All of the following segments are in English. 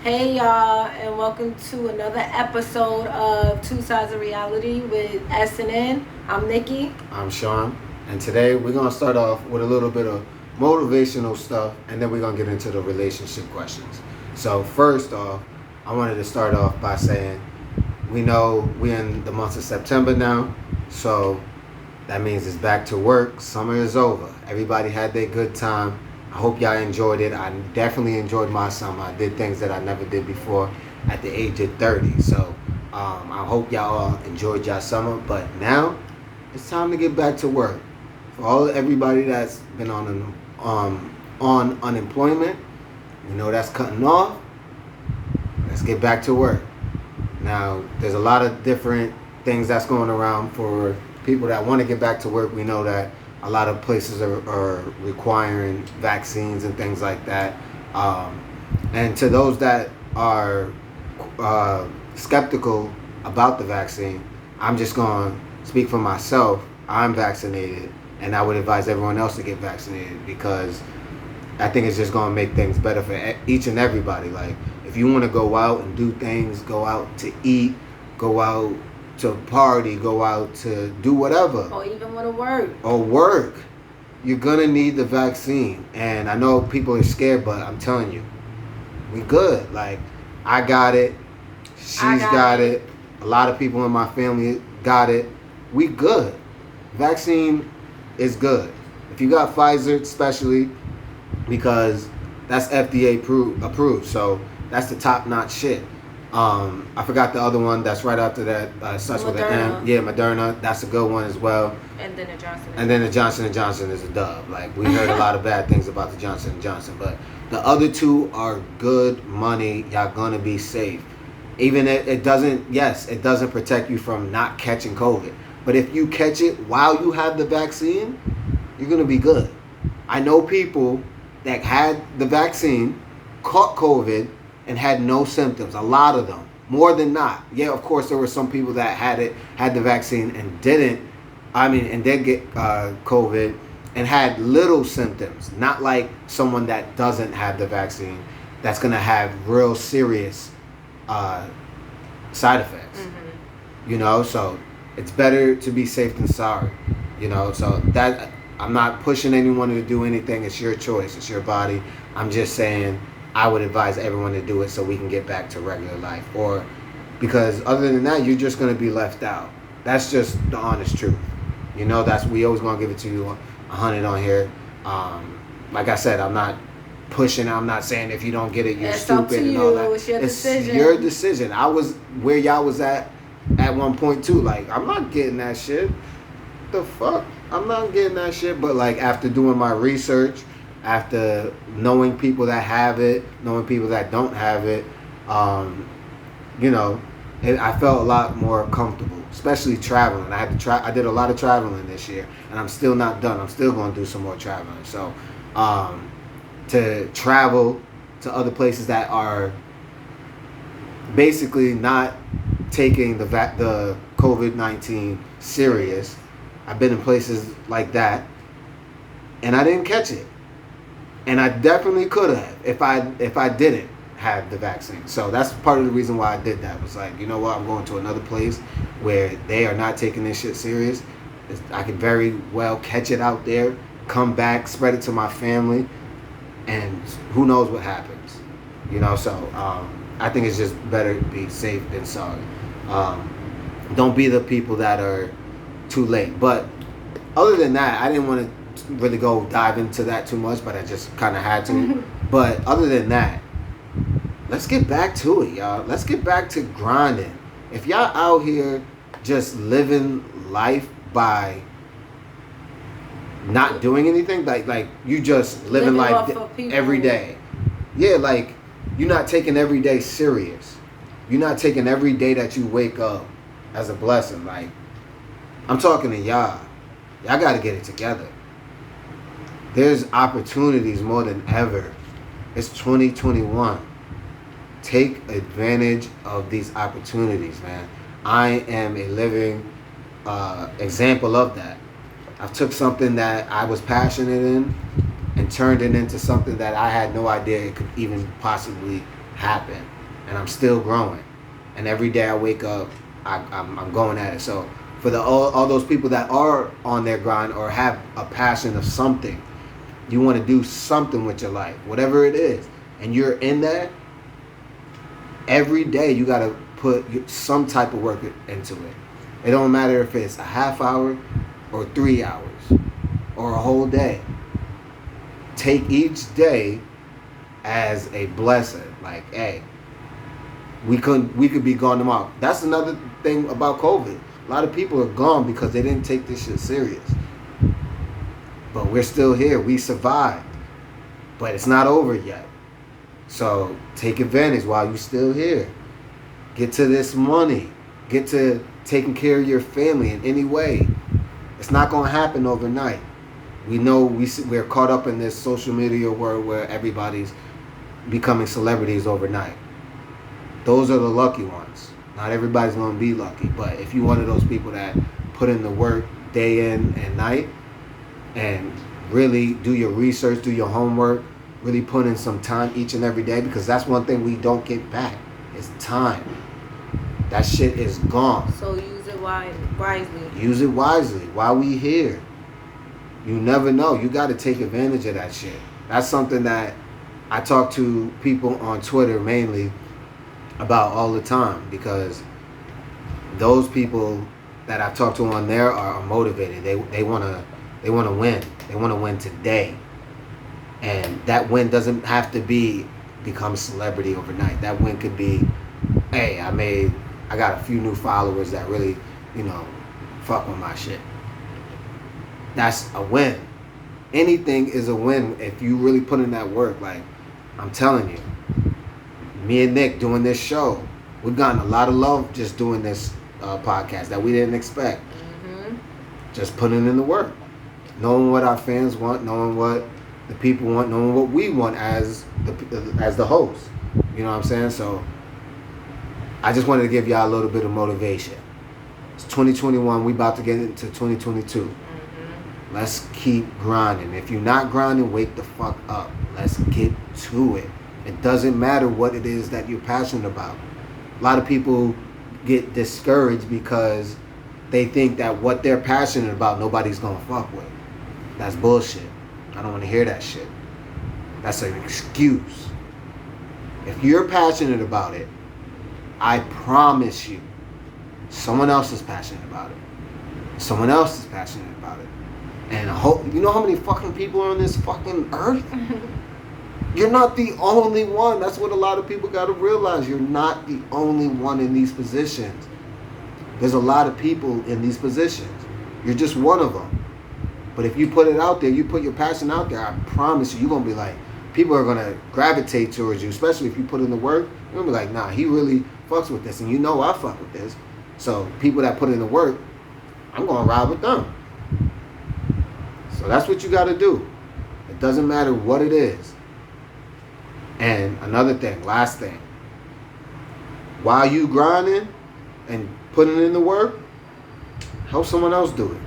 Hey y'all, and welcome to another episode of Two Sides of Reality with S and N. I'm Nikki. I'm Sean, and today we're gonna start off with a little bit of motivational stuff, and then we're gonna get into the relationship questions. So first off, I wanted to start off by saying we know we're in the month of September now, so that means it's back to work. Summer is over. Everybody had their good time. I hope y'all enjoyed it. I definitely enjoyed my summer. I did things that I never did before at the age of 30. So I hope y'all all enjoyed y'all summer. But now it's time to get back to work. For everybody that's been on unemployment, we know that's cutting off. Let's get back to work. Now there's a lot of different things that's going around for people that want to get back to work. We know that a lot of places are requiring vaccines and things like that. And to those that are skeptical about the vaccine, I'm just going to speak for myself. I'm vaccinated, and I would advise everyone else to get vaccinated because I think it's just going to make things better for each and everybody. Like, if you want to go out and do things, go out to eat, go out to party, go out to do whatever. Or even want to work. Or work. You're going to need the vaccine. And I know people are scared, but I'm telling you, we good. Like, I got it. She's got it. A lot of people in my family got it. We good. Vaccine is good. If you got Pfizer, especially, because that's FDA approved. So that's the top-notch shit. I forgot the other one that's right after that. Starts with an M. Yeah, Moderna. That's a good one as well. And then the Johnson. And then the Johnson & Johnson is a dub. Like, we heard a lot of bad things about the Johnson & Johnson, but the other two are good money. Y'all gonna be safe. Even it doesn't. Yes, it doesn't protect you from not catching COVID. But if you catch it while you have the vaccine, you're gonna be good. I know people that had the vaccine, caught COVID, and had no symptoms. A lot of them, more than not. Yeah, of course, there were some people that had the vaccine and did get COVID and had little symptoms. Not like someone that doesn't have the vaccine that's gonna have real serious side effects. Mm-hmm. You know, so it's better to be safe than sorry. You know, so that I'm not pushing anyone to do anything. It's your choice. It's your body. I'm just saying, I would advise everyone to do it so we can get back to regular life. Or because other than that, you're just going to be left out. That's just the honest truth. You know, we always going to give it to you 100 on here. Like I said, I'm not pushing. I'm not saying if you don't get it, you're stupid and all that. It's your decision. It's your decision. I was where y'all was at one point too. Like, I'm not getting that shit. The fuck? I'm not getting that shit. But like, after doing my research, after knowing people that have it, knowing people that don't have it, you know, I felt a lot more comfortable, especially traveling. I did a lot of traveling this year, and I'm still not done. I'm still going to do some more traveling. So, to travel to other places that are basically not taking the COVID-19 serious. I've been in places like that, and I didn't catch it. And I definitely could have if I didn't have the vaccine. So that's part of the reason why I did that. It was like, you know what, I'm going to another place where they are not taking this shit serious. I could very well catch it out there, come back, spread it to my family, and who knows what happens. You know, so I think it's just better to be safe than sorry. Don't be the people that are too late. But other than that, I didn't want to really go dive into that too much, but I just kind of had to. But other than that, let's get back to it, y'all. Let's get back to grinding. If y'all out here just living life by not doing anything, like you just living life every day. Yeah, like you're not taking every day serious. You're not taking every day that you wake up as a blessing. Like, I'm talking to y'all. Y'all got to get it together. There's opportunities more than ever. It's 2021. Take advantage of these opportunities, man. I am a living example of that. I took something that I was passionate in and turned it into something that I had no idea it could even possibly happen, and I'm still growing. And every day I wake up, I'm going at it. So for all those people that are on their grind or have a passion of something, you want to do something with your life, whatever it is, and you're in that, every day you got to put some type of work into it. It don't matter if it's a half hour or 3 hours or a whole day. Take each day as a blessing. Like, hey, we could be gone tomorrow. That's another thing about COVID. A lot of people are gone because they didn't take this shit serious. But we're still here. We survived. But it's not over yet. So take advantage while you're still here. Get to this money. Get to taking care of your family in any way. It's not going to happen overnight. We know we're caught up in this social media world where everybody's becoming celebrities overnight. Those are the lucky ones. Not everybody's going to be lucky. But if you're one of those people that put in the work day in and night and really do your research, do your homework, really put in some time each and every day, because that's one thing we don't get back. It's time. That shit is gone. So use it wisely. Use it wisely while we here. You never know. You got to take advantage of that shit. That's something that I talk to people on Twitter mainly about all the time, because those people that I talk to on there are motivated. They want to win. They want to win today. And that win doesn't have to become a celebrity overnight. That win could be, hey, I got a few new followers that really, fuck with my shit. That's a win. Anything is a win if you really put in that work. Like, I'm telling you, me and Nick doing this show, we've gotten a lot of love just doing this podcast that we didn't expect. Mm-hmm. Just putting in the work. Knowing what our fans want, knowing what the people want, knowing what we want as the host. You know what I'm saying? So I just wanted to give y'all a little bit of motivation. It's 2021. We about to get into 2022. Mm-hmm. Let's keep grinding. If you're not grinding, wake the fuck up. Let's get to it. It doesn't matter what it is that you're passionate about. A lot of people get discouraged because they think that what they're passionate about, nobody's gonna fuck with. That's bullshit. I don't want to hear that shit. That's an excuse. If you're passionate about it, I promise you, someone else is passionate about it. Someone else is passionate about it. And you know how many fucking people are on this fucking earth? You're not the only one. That's what a lot of people got to realize. You're not the only one in these positions. There's a lot of people in these positions. You're just one of them. But if you put it out there, you put your passion out there, I promise you, you're going to be like, people are going to gravitate towards you, especially if you put in the work. You're going to be like, nah, he really fucks with this. And you know I fuck with this. So people that put in the work, I'm going to ride with them. So that's what you got to do. It doesn't matter what it is. And another thing, last thing. While you grinding and putting in the work, help someone else do it.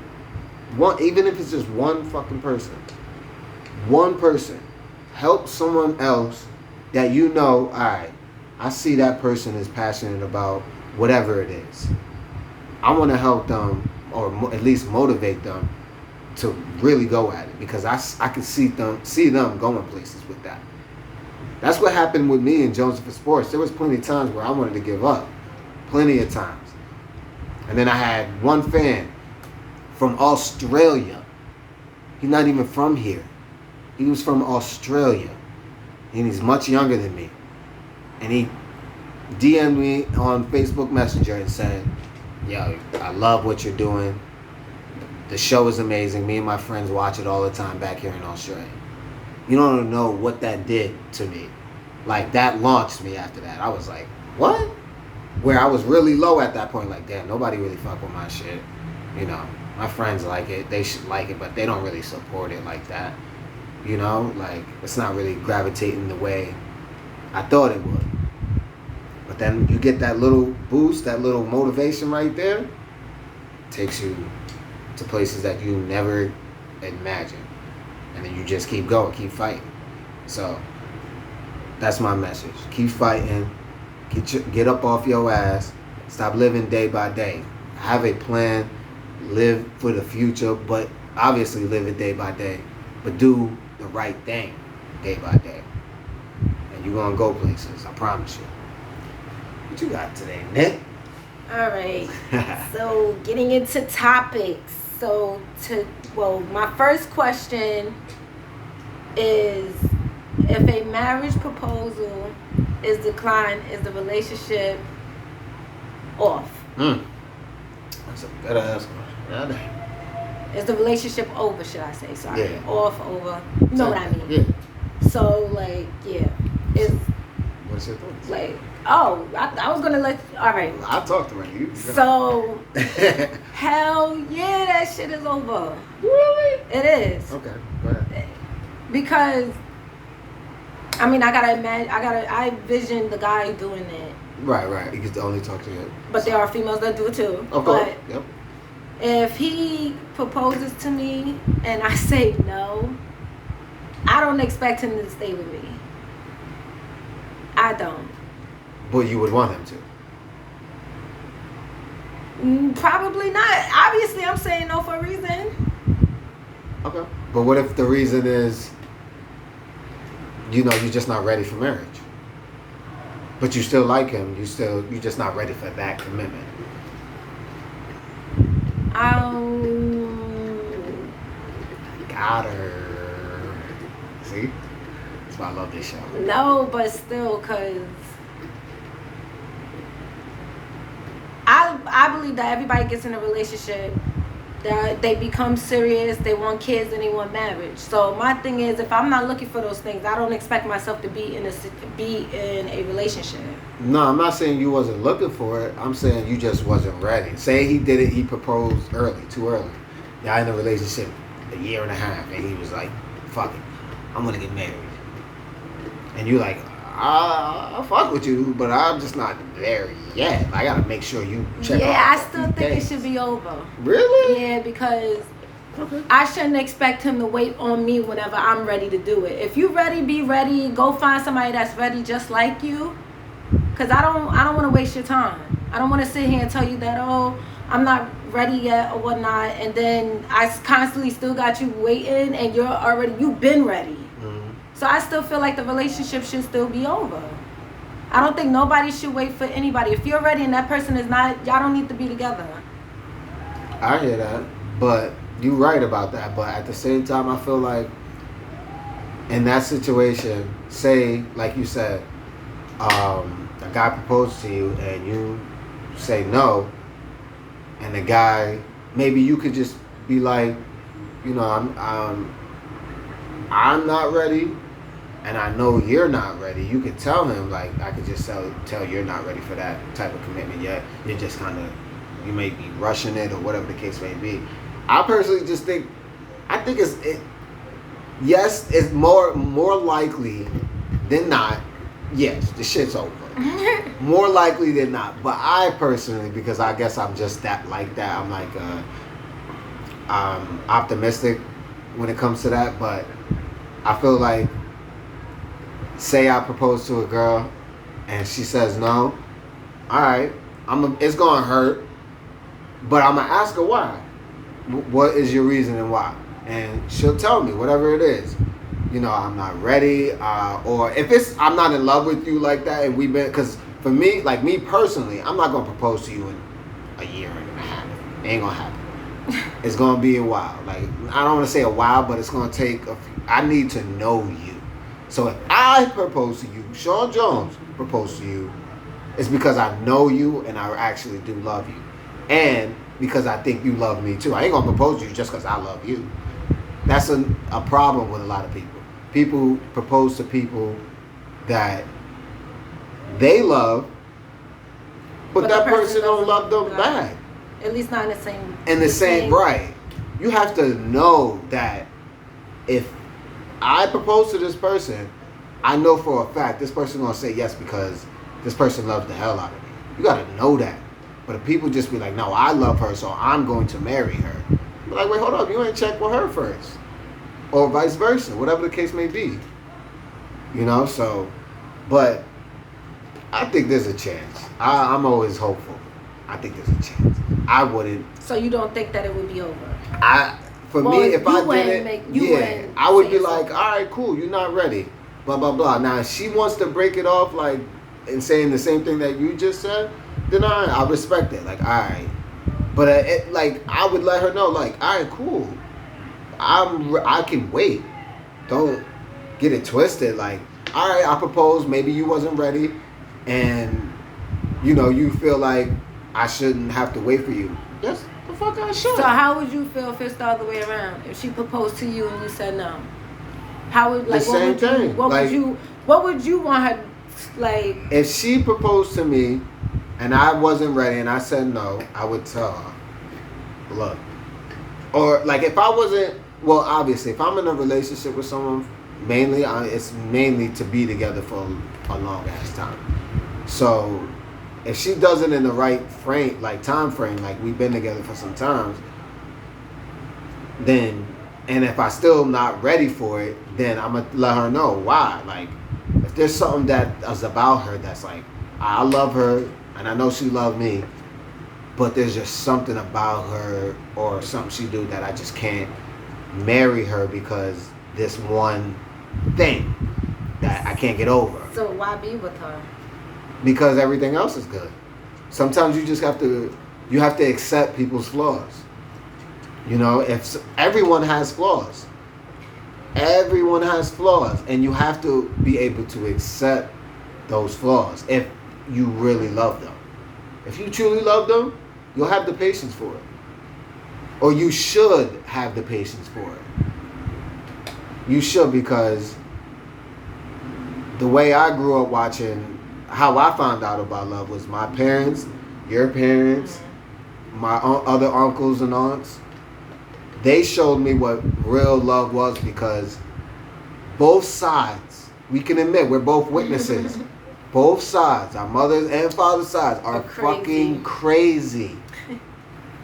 Even if it's just one fucking person. One person. Help someone else that you know, alright, I see that person is passionate about whatever it is. I want to help them, or at least motivate them to really go at it, because I can see them going places with that. That's what happened with me and Joseph for Sports. There was plenty of times where I wanted to give up. Plenty of times. And then I had one fan from Australia. He's not even from here. He was from Australia. And he's much younger than me. And he DM'd me on Facebook Messenger and said, yo, I love what you're doing. The show is amazing. Me and my friends watch it all the time back here in Australia. You don't know what that did to me. Like, that launched me after that. I was like, what? Where I was really low at that point. Like, damn, nobody really fuck with my shit. You know, my friends like it. They should like it, but they don't really support it like that. You know, like, it's not really gravitating the way I thought it would. But then you get that little boost, that little motivation right there. Takes you to places that you never imagined. And then you just keep going, keep fighting. So That's my message. Keep fighting. Get up off your ass. Stop living day by day. Have a plan. Live for the future, but obviously live it day by day. But do the right thing day by day. And you're going to go places. I promise you. What you got today, Nick? All right. So getting into topics. My first question is, if a marriage proposal is declined, is the relationship off? That's a good ass question. Is the relationship over, should I say? Sorry. Yeah. Off, over. You know what I mean? Yeah. So, like, yeah. It's What's your thoughts? like, oh, I was going to let you, all right. I talked about you. So, hell yeah, that shit is over. Really? It is. Okay, go ahead. Because, I mean, I vision the guy doing it. Right. You can only talk to him. But there are females that do it too. Of course. But Yep. if he proposes to me and I say no, I don't expect him to stay with me. I don't. But you would want him to. Probably not. Obviously, I'm saying no for a reason. Okay. But what if the reason is, you're just not ready for marriage? But you still like him. You're just not ready for that commitment. Got her. See? That's why I love this show. No, but still, because I believe that everybody gets in a relationship, that they become serious, they want kids, and they want marriage. So my thing is, if I'm not looking for those things, I don't expect myself to be in a relationship. No, I'm not saying you wasn't looking for it. I'm saying you just wasn't ready. Say he did it, he proposed too early. Y'all in a relationship a year and a half, and he was like, fuck it, I'm gonna get married. And you like, I'll fuck with you, but I'm just not there yet. I gotta make sure you check Yeah, off I still think it should be over. Really? Yeah, because Okay. I shouldn't expect him to wait on me whenever I'm ready to do it. If you ready, be ready. Go find somebody that's ready just like you. Cause I don't want to waste your time. I don't want to sit here and tell you that, oh, I'm not ready yet or whatnot, and then I constantly still got you waiting, and you've been ready. Mm-hmm. So I still feel like the relationship should still be over. I don't think nobody should wait for anybody. If you're ready and that person is not, y'all don't need to be together. I hear that, but you're right about that. But at the same time, I feel like in that situation, say, like you said, a guy proposes to you and you say no, and the guy, maybe you could just be like, I'm not ready, and I know you're not ready. You could tell him, like, I could just tell you're not ready for that type of commitment yet. You're just you may be rushing it or whatever the case may be. I personally just think, yes, it's more likely than not. Yes, the shit's over. More likely than not. But I personally, because I guess I'm just like that. I'm like, I'm optimistic when it comes to that. But I feel like, say I propose to a girl and she says no. All right, it's gonna hurt, but I'm gonna ask her why. What is your reason and why? And she'll tell me whatever it is. I'm not ready, or if I'm not in love with you like that, and because for me, like me personally, I'm not gonna propose to you in a year and a half. It ain't gonna happen. It's gonna be a while. Like, I don't want to say a while, but it's gonna take I need to know you. So if I propose to you, Sean Jones proposed to you, it's because I know you and I actually do love you, and because I think you love me too. I ain't gonna propose to you just because I love you. That's a problem with a lot of people. People propose to people that they love, but that person don't love them back. At least not in the same. In the same right. You have to know that if I propose to this person, I know for a fact this person gonna say yes because this person loves the hell out of me. You gotta know that. But if people just be like, no, I love her, so I'm going to marry her. Be like, wait, hold up, you ain't checked with her first. Or vice versa, whatever the case may be. So But I think there's a chance. I'm always hopeful. I think there's a chance. I wouldn't. So you don't think that it would be over? For Well, me, if I wouldn't did make- it, you yeah, wouldn't I would say be so. like, all right, cool, you're not ready, blah blah blah. Now, if she wants to break it off, like, and saying the same thing that you just said, then I respect it. Like, all right, but like, I would let her know, like, all right, cool, I can wait. Don't get it twisted. Like, all right, I propose. Maybe you wasn't ready, and you feel like I shouldn't have to wait for you. Yes, the fuck I should. So how would you feel if it's the other way around? If she proposed to you and you said no, how would like The what same would you thing. what Like- would you what would you want her like? If she proposed to me and I wasn't ready and I said no, I would tell her, look. Or like if I wasn't, well, obviously, if I'm in a relationship with someone, it's mainly to be together for a long ass time. So if she does it in the right frame, like time frame, like we've been together for some time, then, and if I still not ready for it, then I'm gonna let her know why. Like, if there's something that is about her that's like, I love her and I know she loved me, but there's just something about her or something she do that I just can't marry her because this one thing that I can't get over. So why be with her? Because everything else is good. Sometimes you just have to accept people's flaws. If everyone has flaws. Everyone has flaws, and you have to be able to accept those flaws if you really love them. If you truly love them, you'll have the patience for it. Or you should have the patience for it. You should, because the way I grew up watching, how I found out about love was my parents, your parents, my other uncles and aunts. They showed me what real love was, because both sides, we can admit, we're both witnesses. Both sides, our mother's and father's sides, are fucking crazy.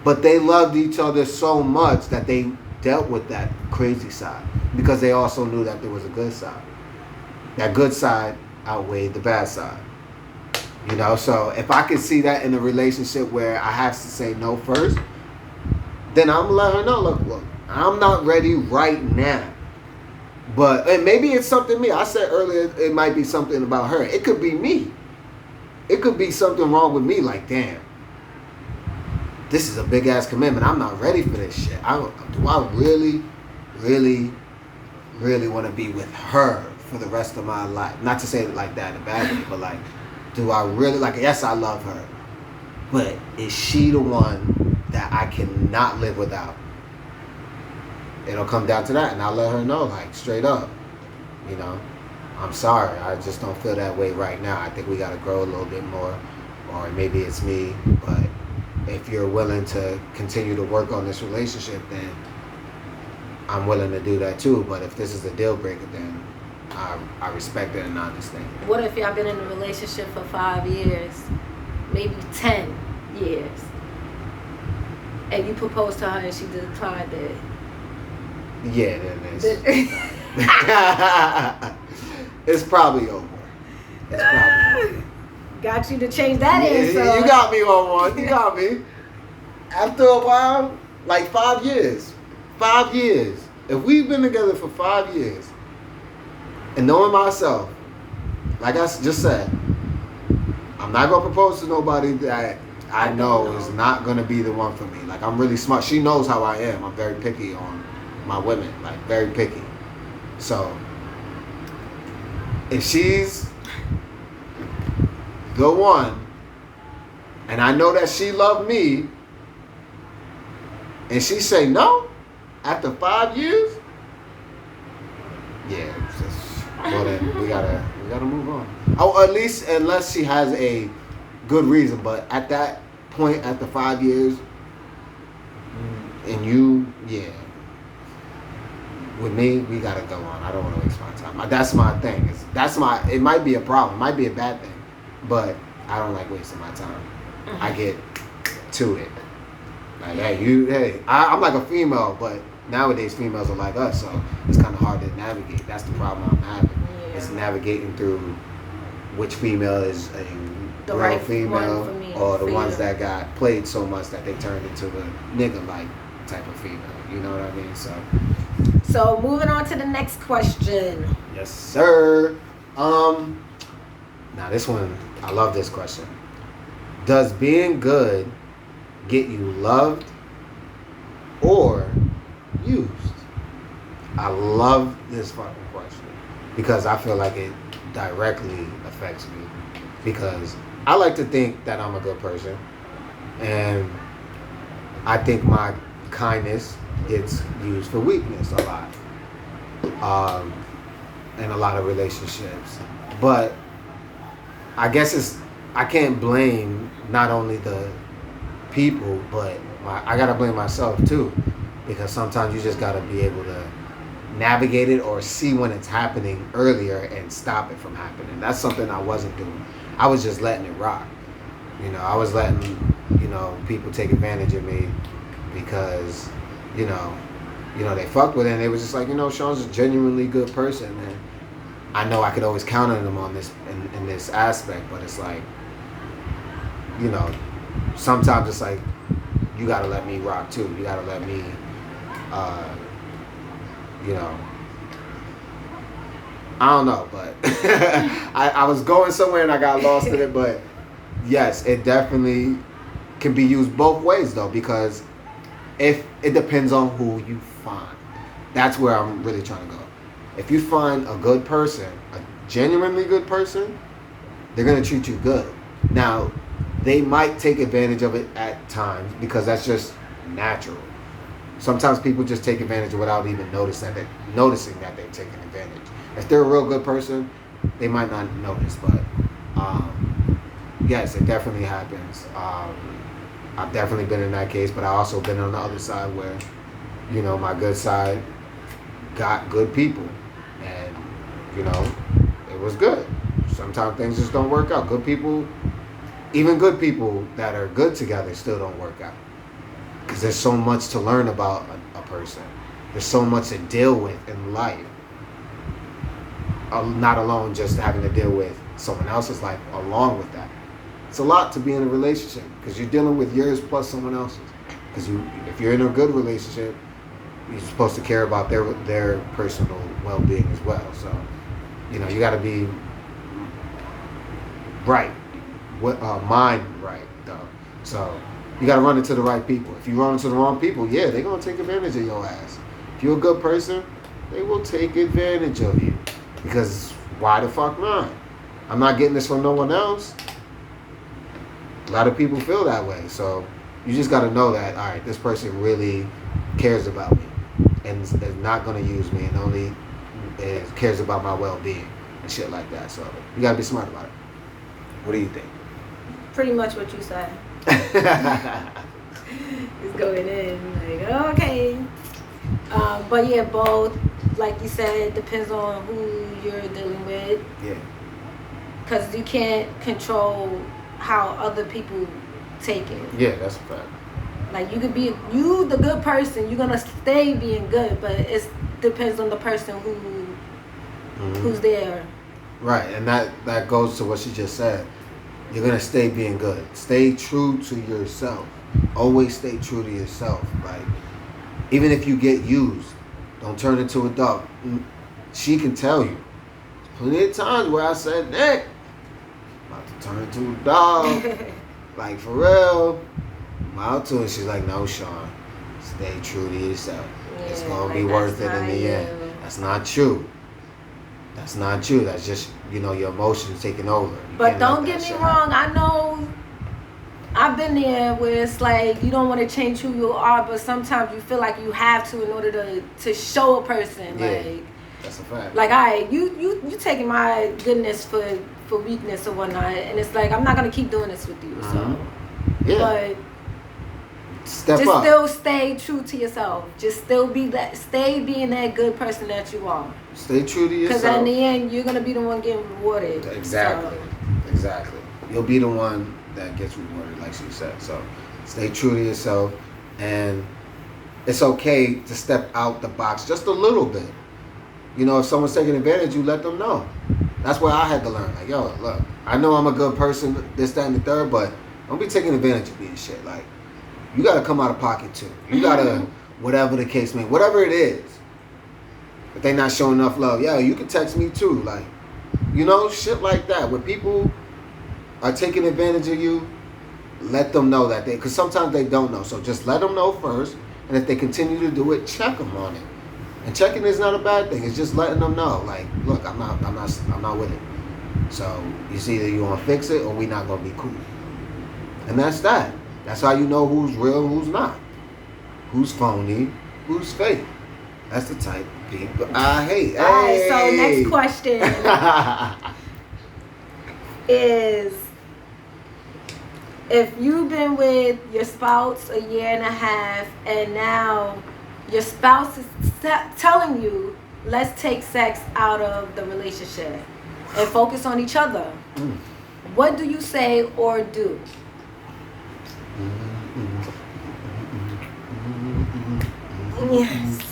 But they loved each other so much that they dealt with that crazy side, because they also knew that there was a good side. That good side outweighed the bad side. So if I could see that in a relationship where I have to say no first, then I'm gonna let her know, look, I'm not ready right now. And maybe it's something me. I said earlier it might be something about her. It could be me. It could be something wrong with me, like, damn, this is a big ass commitment. I'm not ready for this shit. Do I really, really, really want to be with her for the rest of my life? Not to say it like that in a bad way, but like, do I really, like, yes, I love her, but is she the one that I cannot live without? It'll come down to that, and I'll let her know, like, straight up, I'm sorry, I just don't feel that way right now. I think we got to grow a little bit more, or maybe it's me, but if you're willing to continue to work on this relationship, then I'm willing to do that too. But if this is a deal breaker, then I respect it and I understand. What if y'all been in a relationship for 5 years, maybe 10 years, and you proposed to her and she declined it? Yeah, then it's probably over. It's probably over. Got you to change that answer. You got me on one. You got me. After a while, like 5 years. 5 years. If we've been together for 5 years, and knowing myself, like I just said, I'm not going to propose to nobody that I know is not going to be the one for me. Like, I'm really smart. She knows how I am. I'm very picky on my women. Like, very picky. So, if she's the one, and I know that she loved me, and she say no after 5 years, yeah, well then we gotta move on. Oh, at least unless she has a good reason. But at that point, after 5 years, and with me, we gotta go on. I don't want to waste my time. That's my thing. It might be a problem. It might be a bad thing. But I don't like wasting my time. Mm-hmm. I get to it. Like, I'm like a female, but nowadays females are like us, so it's kind of hard to navigate. That's the problem I'm having. Yeah. It's navigating through which female is a The real right female, one for me, or the for ones you. that got played so much that they turned into a nigga-like type of female. You know what I mean? So moving on to the next question. Yes, sir. Now this one, I love this question. Does being good get you loved or used? I love this fucking question because I feel like it directly affects me. Because I like to think that I'm a good person, and I think my kindness gets used for weakness a lot, in a lot of relationships. But I guess I can't blame not only the people, but I gotta blame myself too, because sometimes you just gotta be able to navigate it or see when it's happening earlier and stop it from happening. That's something I wasn't doing. I was just letting it rock. You know, I was letting, people take advantage of me because, they fucked with it, and they was just like, Sean's a genuinely good person, and I know I could always count on him on this in this aspect, but it's like, sometimes it's like you gotta let me rock too. You gotta let me, I don't know, but I was going somewhere and I got lost in it, but yes, it definitely can be used both ways though, because if it depends on who you find. That's where I'm really trying to go. If you find a good person, a genuinely good person, they're going to treat you good. Now, they might take advantage of it at times because that's just natural. Sometimes people just take advantage without even noticing that they're taking advantage. If they're a real good person, they might not notice, but yes, it definitely happens. I've definitely been in that case, but I also been on the other side where, my good side got good people, and it was good. Sometimes things just don't work out. Good people, even good people that are good together, still don't work out because there's so much to learn about a person. There's so much to deal with in life, not alone just having to deal with someone else's life along with that. It's a lot to be in a relationship because you're dealing with yours plus someone else's. Because if you're in a good relationship, you're supposed to care about their personal well-being as well. So, you got to be right, mind right though. So you got to run into the right people. If you run into the wrong people, yeah, they're gonna take advantage of your ass. If you're a good person, they will take advantage of you because why the fuck not? I'm not getting this from no one else. A lot of people feel that way, so you just got to know that, all right, this person really cares about me and is not going to use me and only cares about my well-being and shit like that. So you got to be smart about it. What do you think? Pretty much what you said. It's going in like, okay. But yeah, both, like you said, depends on who you're dealing with. Yeah. Because you can't control how other people take it. Yeah, that's a fact. Like you could be the good person, you're gonna stay being good, but it depends on the person who's there. Right, and that goes to what she just said. You're gonna stay being good. Stay true to yourself. Always stay true to yourself. Like even if you get used, don't turn into a dog. She can tell you. Plenty of times where I said, Nick, about to turn into a dog. Like, for real. I'm out to it. She's like, no, Sean. Stay true to yourself. Yeah, it's going to like be worth it in the you. end. That's not true. That's not true. That's just, your emotions taking over. You but can't don't let get that me shit wrong. happen. I know I've been there where it's like you don't want to change who you are, but sometimes you feel like you have to in order to show a person. Yeah. Like, that's a fact. like, all right, you taking my goodness for weakness or whatnot, and it's like I'm not gonna keep doing this with you. So, Yeah. but Step just up. still stay true to yourself. Just still stay being that good person that you are. Stay true to yourself. Because in the end, you're gonna be the one getting rewarded. Exactly. So. Exactly. You'll be the one that gets rewarded, like she said. So stay true to yourself, and it's okay to step out the box just a little bit. If someone's taking advantage, you let them know. That's where I had to learn. Like, yo, look, I know I'm a good person, this, that, and the third, but don't be taking advantage of me and shit. Like, you gotta come out of pocket too. You gotta, whatever the case may, whatever it is. If they not showing enough love, yeah, you can text me too. Like, you know, shit like that. When people are taking advantage of you, let them know that because sometimes they don't know. So just let them know first, and if they continue to do it, check them on it. And checking is not a bad thing. It's just letting them know, like, look, I'm not with it. So it's either you gonna fix it or we not gonna be cool. And that's that. That's how you know who's real and who's not, who's phony, who's fake. That's the type of people I hate. All right. So next question is: if you've been with your spouse a year and a half, and now your spouse is telling you, let's take sex out of the relationship and focus on each other, what do you say or do?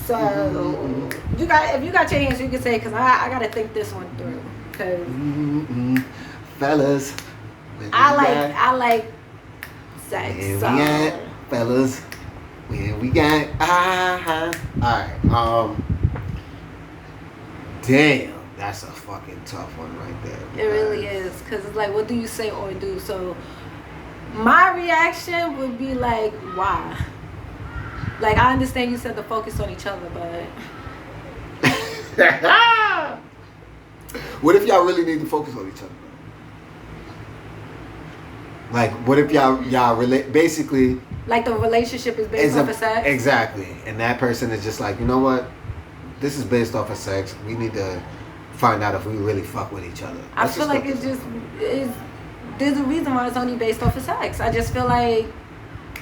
So if you got your hands, you can say, because I got to think this one through. Because fellas, I like sex. Where so. we at, fellas? Where we got? Alright. Damn, that's a fucking tough one right there. It really is, because it's like, what do you say or do? So my reaction would be like, why? Like, I understand you said to focus on each other, but what if y'all really need to focus on each other? Like, what if y'all relate? Basically, like the relationship is based off of sex. Exactly, and that person is just like, you know what? This is based off of sex. We need to find out if we really fuck with each other. I feel like it just is. There's a reason why it's only based off of sex. I just feel like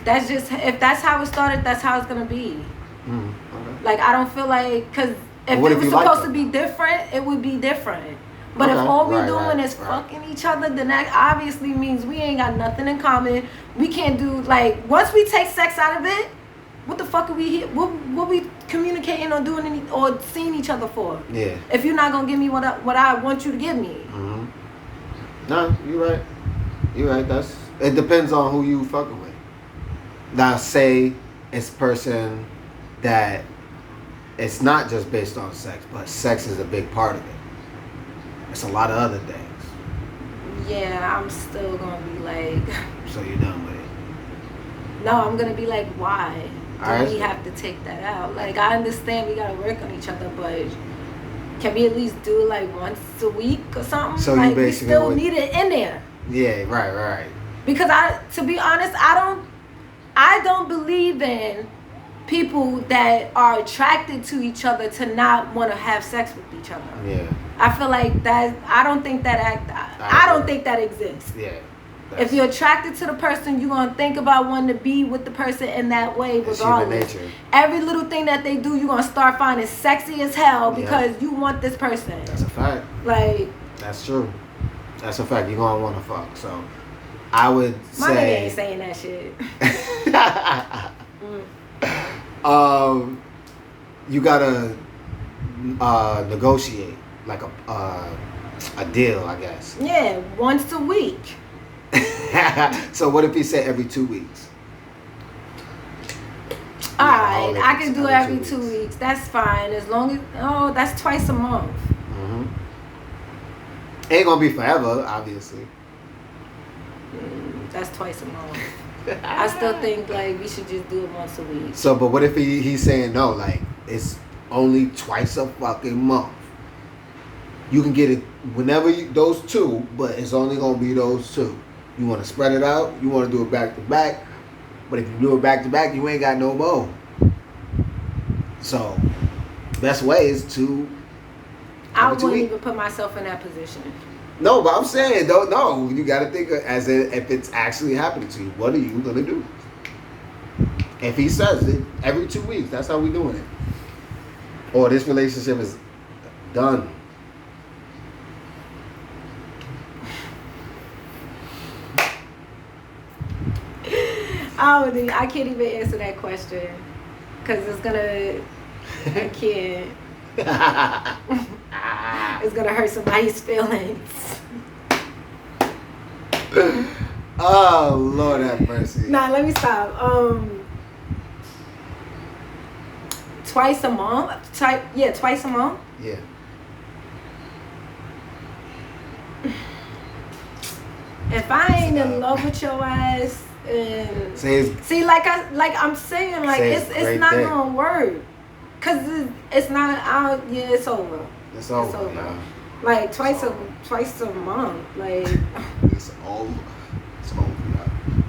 that's just, if that's how it started, that's how it's gonna be. Okay. Like, I don't feel like, because if it was supposed to be different, it would be different. But if all we're doing is fucking each other, then that obviously means we ain't got nothing in common. We can't do, like, once we take sex out of it, what the fuck are we what we communicating or doing or seeing each other for? Yeah. If you're not gonna give me what I want you to give me. No, you're right. You're right. It depends on who you fucking with. Now, say it's a person that it's not just based on sex, but sex is a big part of it. It's a lot of other things. Yeah, I'm still gonna be like. So you're done with it? No, I'm gonna be like, why do we have to take that out? Like, I understand we gotta work on each other, but can we at least do it like once a week or something? So like, you basically we still need it in there. Yeah, right. Because to be honest, I don't believe in people that are attracted to each other to not want to have sex with each other. Yeah. I feel like that. I don't think that I don't think that exists. Yeah. If you're attracted to the person, you're gonna think about wanting to be with the person in that way, regardless. It's human nature. Every little thing that they do, you're gonna start finding sexy as hell because you want this person. That's a fact. Like, that's true. That's a fact. You're gonna want to fuck. So I would my say. nigga ain't saying that shit. You gotta negotiate like a deal, I guess. Yeah, once a week. So what if he said every 2 weeks? Alright, I can do every 2 weeks. That's fine. As long as, that's twice a month. Ain't gonna be forever, obviously. That's twice a month. I still think like we should just do it once a week. So, but what if he's saying no, like it's only twice a fucking month? You can get it whenever those two, but it's only gonna be those two. You want to spread it out. You want to do it back to back. But if you do it back to back, you ain't got no more. So, best way is to. I wouldn't even put myself in that position. No, but I'm saying, don't know. You got to think as if it's actually happening to you. What are you gonna do? If he says it every 2 weeks, that's how we doing it. Or this relationship is done. I can't even answer that question because it's gonna. I can't. It's gonna hurt somebody's feelings. Oh, Lord have mercy. Nah, let me stop. Twice a month? Twice a month. Yeah. If I ain't in love with your ass, and see, like I'm saying, like it's not gonna work, cause it's not. It's over. It's over. Yeah. Like twice a month, like it's over. It's over.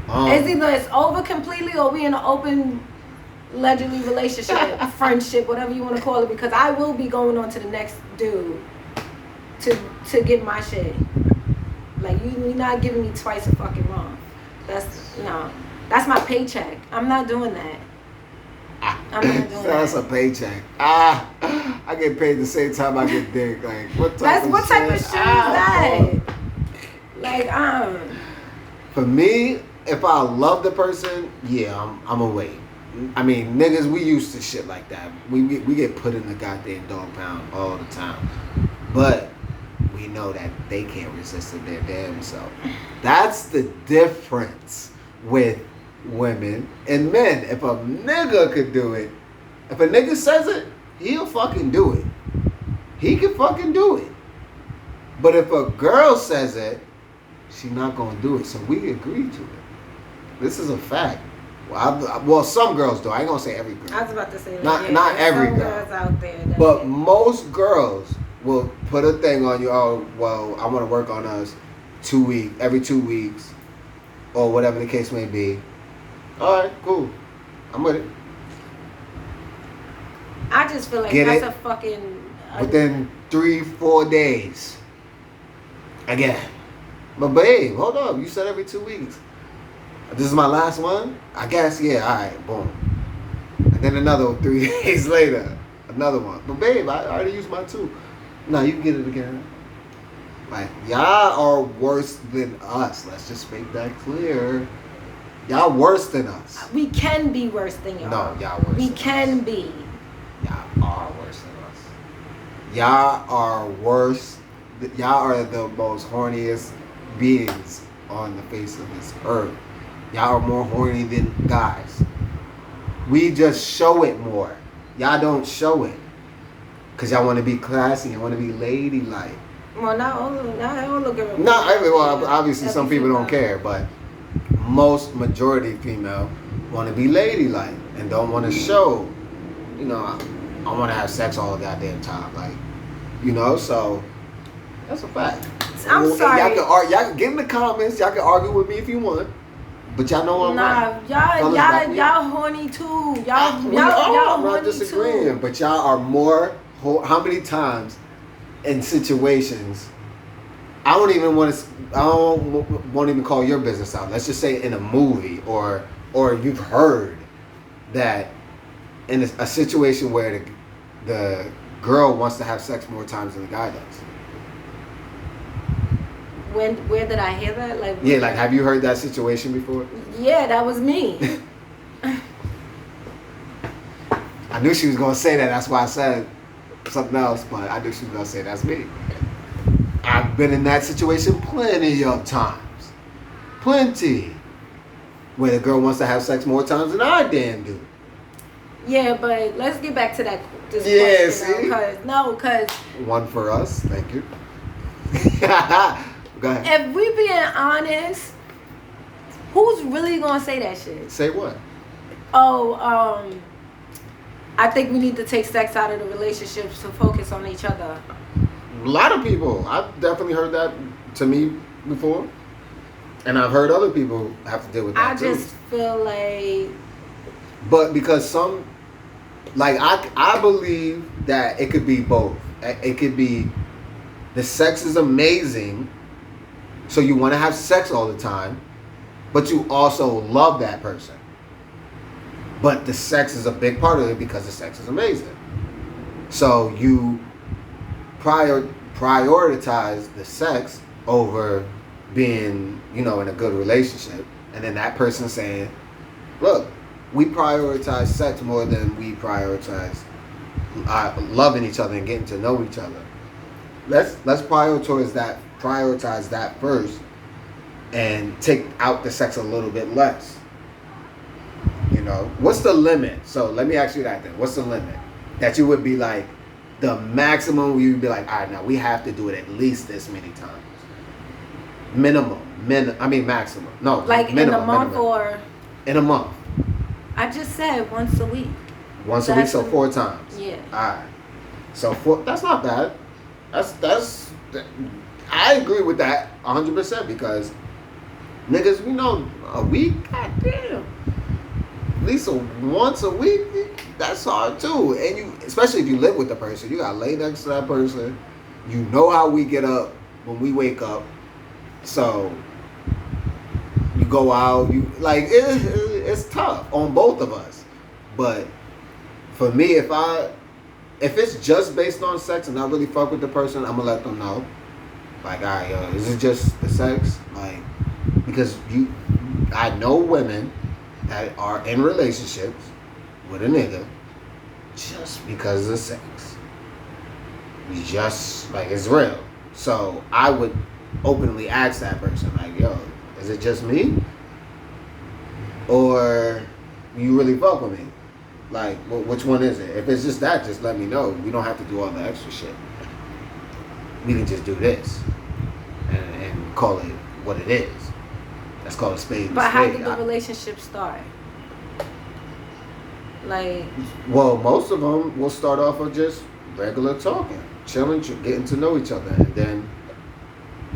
Yeah. It's either it's over completely or we in an open, allegedly relationship, friendship, whatever you want to call it. Because I will be going on to the next dude to get my shit. Like you're not giving me twice a fucking month. That's my paycheck. I'm not doing that. I'm not doing That's that. a paycheck. I get paid the same time I get dick. Like what type of shit is that? Like For me, if I love the person, yeah, I'm gonna wait. I mean, niggas, we used to shit like that. We get put in the goddamn dog pound all the time. But we know that they can't resist it their damn self. That's the difference with women and men. If a nigga could do it, if a nigga says it, he'll fucking do it. He can fucking do it. But if a girl says it, she not gonna do it. So we agree to it. This is a fact. Well, some girls do. I ain't gonna say every girl. I was about to say that. Not every some girl. Girls out there. But most girls will put a thing on you. Oh, well, I want to work on us every 2 weeks, or whatever the case may be. All right, cool. I'm with it. I just feel like that's a fucking. Within 3-4 days. Again. But babe, hold up. You said every 2 weeks. This is my last one? I guess, yeah. All right, boom. And then another 3 days later. Another one. But babe, I already used my 2. No, you can get it again. Like, y'all are worse than us. Let's just make that clear. Y'all worse than us. We can be worse than y'all. No, y'all worse We than can us. be. Y'all are worse than us. Y'all are worse. Y'all are the most horniest beings on the face of this earth. Y'all are more horny than guys. We just show it more. Y'all don't show it. Because y'all want to be classy. Y'all want to be ladylike. Well, not all girls. Well, obviously some people don't care, but majority female want to be ladylike and don't want to show, I want to have sex all the goddamn time. Like, so that's a fact. I'm sorry. Y'all can get in the comments. Y'all can argue with me if you want. But y'all know I'm right. Y'all horny too. Y'all I'm horny not disagreeing, too. but y'all are more. How many times in situations? I don't won't even call your business out. Let's just say in a movie or you've heard that in a situation where the girl wants to have sex more times than the guy does. Where did I hear that? Like have you heard that situation before? Yeah, that was me. I knew she was gonna say that. That's why I said something else, but I knew she was gonna say that's me. I've been in that situation plenty of times. Plenty. Where the girl wants to have sex more times than I damn do. Yeah, but let's get back to that. Yeah, question, Because one for us. Thank you. Go ahead. If we being honest, who's really gonna say that shit? Say what? Oh, I think we need to take sex out of the relationships to focus on each other. A lot of people. I've definitely heard that to me before. And I've heard other people have to deal with that too. I just feel like... But because I believe that it could be both. It could be the sex is amazing, so you want to have sex all the time, but you also love that person. But the sex is a big part of it because the sex is amazing. So you prioritize the sex over being, in a good relationship. And then that person saying, look, we prioritize sex more than we prioritize loving each other and getting to know each other. let's prioritize that first, and take out the sex a little bit less. You know, what's the limit? So let me ask you that then. What's the limit that you would be like the maximum? You'd be like, all right, now we have to do it at least this many times. Maximum. No, Like minimum, in a month minimum. or In a month. I just said once a week. Once a week, so 4 times. Yeah. Alright. So that's not bad. I agree with that 100% because niggas, we know a week, goddamn. At least once a week, that's hard too. And you, especially if you live with the person, you gotta lay next to that person. You know how we get up when we wake up. So you go out, you like it's tough on both of us. But for me, if it's just based on sex and I really fuck with the person, I'm gonna let them know. Like, all right, yo, is it just the sex? Like, because I know women that are in relationships with a nigga just because of the sex. Just like it's real. So I would openly ask that person, like, yo, is it just me? Or you really fuck with me? Like, which one is it? If it's just that, just let me know. We don't have to do all the extra shit. We can just do this and call it what it is. Let's call it spade and But how spade. did the relationship start? Like, Well, most of them will start off with just regular talking, chilling, getting to know each other, and then,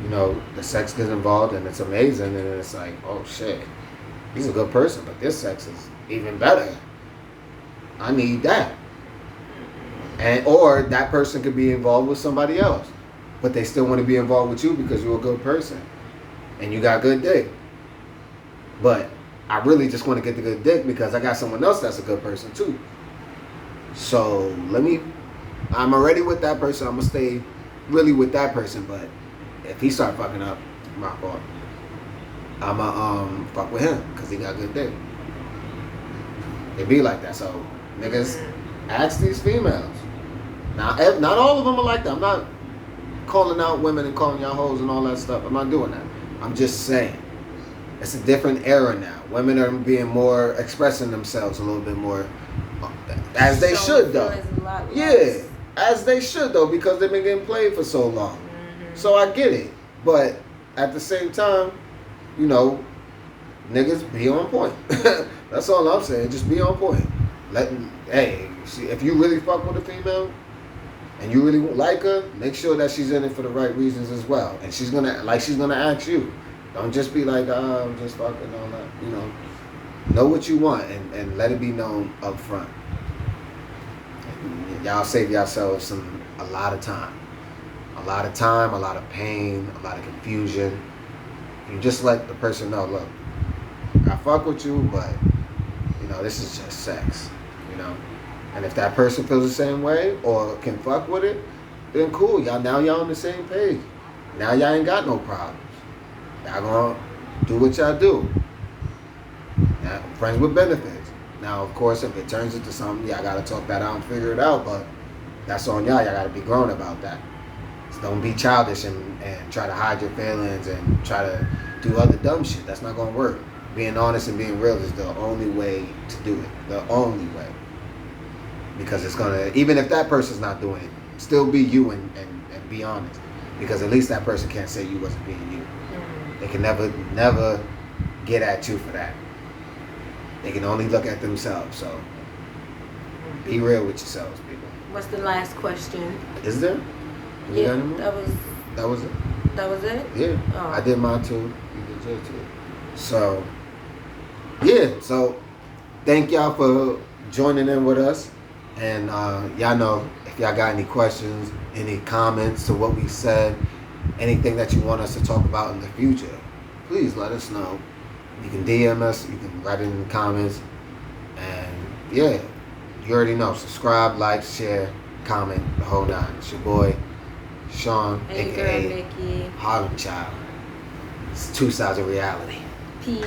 you know, the sex gets involved, and it's amazing, and then it's like, oh shit, he's a good person, but this sex is even better. I need that. And or that person could be involved with somebody else, but they still want to be involved with you because you're a good person and you got good dick. But I really just want to get the good dick because I got someone else that's a good person too. So I'm already with that person. I'm gonna stay really with that person. But if he start fucking up, my fault. I'ma fuck with him because he got good dick. It be like that. So niggas, ask these females. Now, not all of them are like that. I'm not calling out women and calling y'all hoes and all that stuff. I'm not doing that. I'm just saying. It's a different era now. Women are being more, expressing themselves a little bit more, as they should though. Yeah, as they should though, because they've been getting played for so long. So I get it. But at the same time, you know, niggas be on point. That's all I'm saying. Just be on point. Hey, see, if you really fuck with a female and you really like her, make sure that she's in it for the right reasons as well. And she's gonna ask you. Don't just be like, I'm just fucking all that. You know what you want and let it be known up front. And y'all save yourselves a lot of time, a lot of pain, a lot of confusion. You just let the person know, look, I fuck with you, but you know, this is just sex, you know. And if that person feels the same way or can fuck with it, then cool. Y'all on the same page. Now y'all ain't got no problems. Y'all gonna do what y'all do. Now, friends with benefits. Now, of course, if it turns into something, y'all gotta talk that out and figure it out. But that's on y'all. Y'all gotta be grown about that. So don't be childish and try to hide your feelings and try to do other dumb shit. That's not gonna work. Being honest and being real is the only way to do it. The only way. Because it's gonna, even if that person's not doing it, still be you and be honest. Because at least that person can't say you wasn't being you. They can never get at you for that. They can only look at themselves. So be real with yourselves, people. What's the last question? Is there? Yeah, that was it. That was it? Yeah. Oh. I did mine too. You did yours too. So yeah. So thank y'all for joining in with us. And y'all know if y'all got any questions, any comments to what we said, anything that you want us to talk about in the future, please let us know. You can DM us, you can write it in the comments, and yeah, you already know. Subscribe, like, share, comment, the whole nine. It's your boy, Sean, Hey, aka girl, Nikki. Harlem Child. It's 2 sides of reality. Peace.